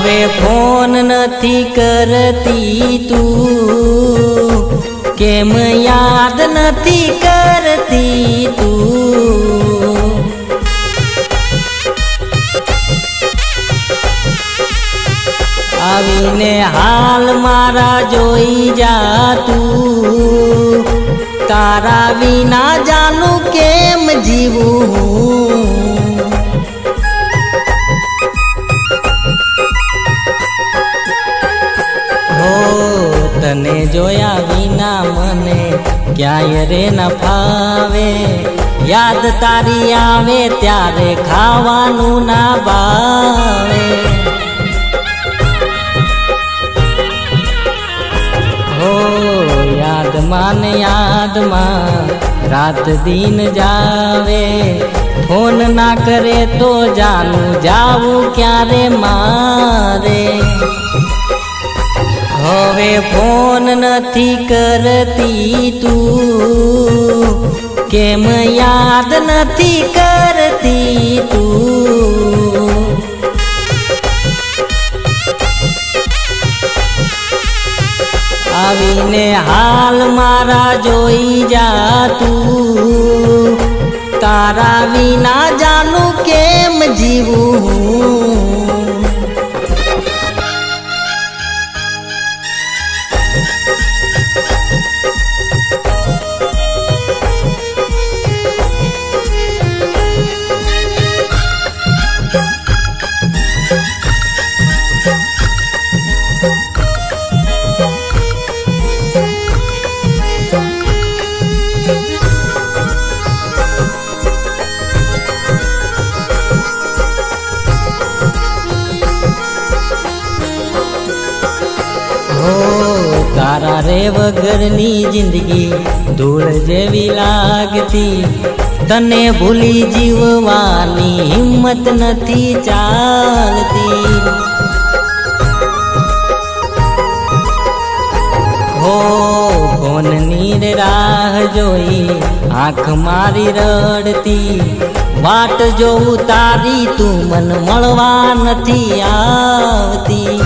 હવે ફોન નથી કરતી તું, કેમ યાદ નથી કરતી તું? આવીને હાલ મારા જોઈ જા તું, તારા વિના જાનું કેમ જીવું? તને જોયા વિના મને ક્યાંય રે ન ફાવે, યાદ તારી આવે ત્યારે ખાવાનું ના ભાવે. હો યાદમાં ને યાદમાં રાત દિન જાવે, ફોન ના કરે તો જાનું જાવું ક્યારે મારે? હવે ફોન નથી કરતી તું, કેમ યાદ નથી કરતી તું? આવીને હાલ મારા જોઈ જા તું, તારા વિના જાનું કેમ જીવું? તારા રે વગરની જિંદગી ધૂળ જેવી લાગતી, તને ભૂલી જીવવાની હિંમત નથી ચાલતી. હો ફોનની રે રાહ જોઈ આંખ મારી રડતી, વાટ જોઉં તારી તું મન મળવા નથી આવતી.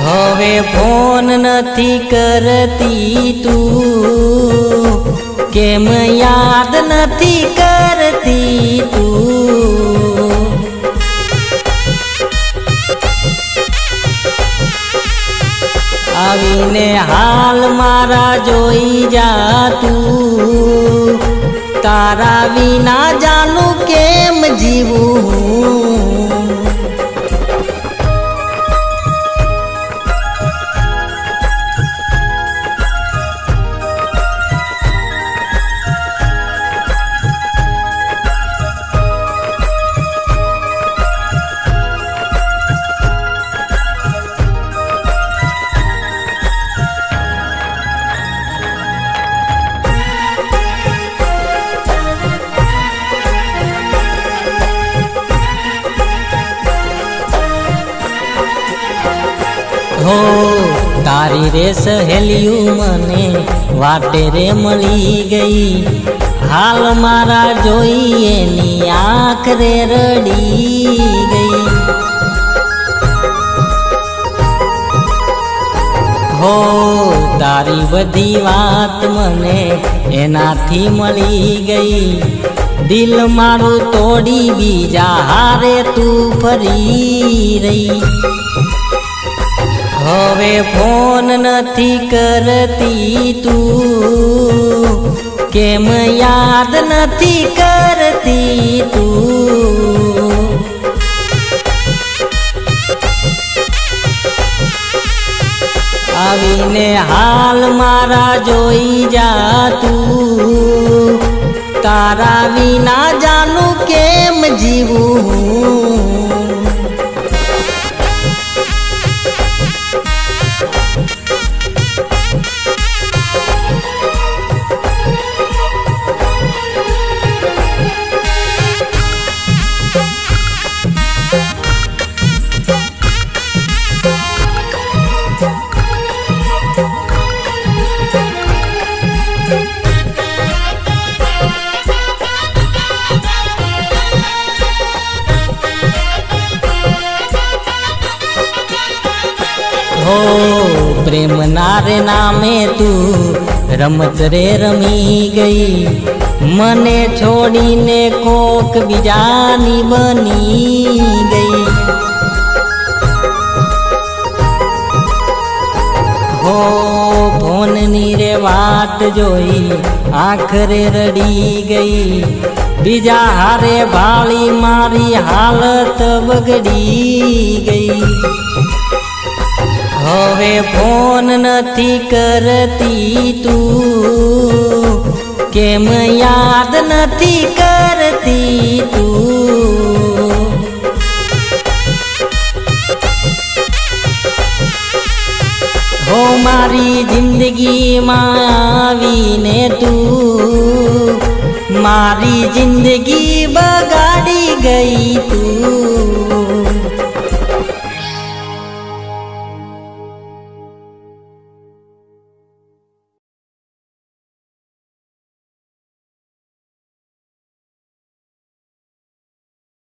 હવે ફોન નથી કરતી તું, કેમ યાદ નથી કરતી તું? આવીને હાલ મારા જોઈ જા તું, તારા વિના જાનું કેમ જીવું? હો તારી રે સહેલિયું મને વાટે રે મળી ગઈ, હાલ મારા જોઈ એની આંખ રે રડી ગઈ. હો તારી બધી વાત મને એનાથી મળી ગઈ, દિલ મારું તોડી બીજા હારે તું ફરી રહી. હવે ફોન નથી કરતી તું, કેમ યાદ નથી કરતી તું? આવીને હાલ મારા જોઈ જા તું, તારા વિના જાનું કેમ જીવું? હો પ્રેમ નારે નામે તું રમત રે રમી ગઈ, મને છોડીને કોક બીજાની બની ગઈ. હો ફોનની રે વાટ જોઈ આખરે રડી ગઈ, બીજા હારે ભાળી મારી હાલત બગડી ગઈ. હવે ફોન નથી કરતી તું, કેમ યાદ નથી કરતી તું. હો મારી જિંદગીમાં આવીને તું મારી જિંદગી બગાડી ગઈ તું.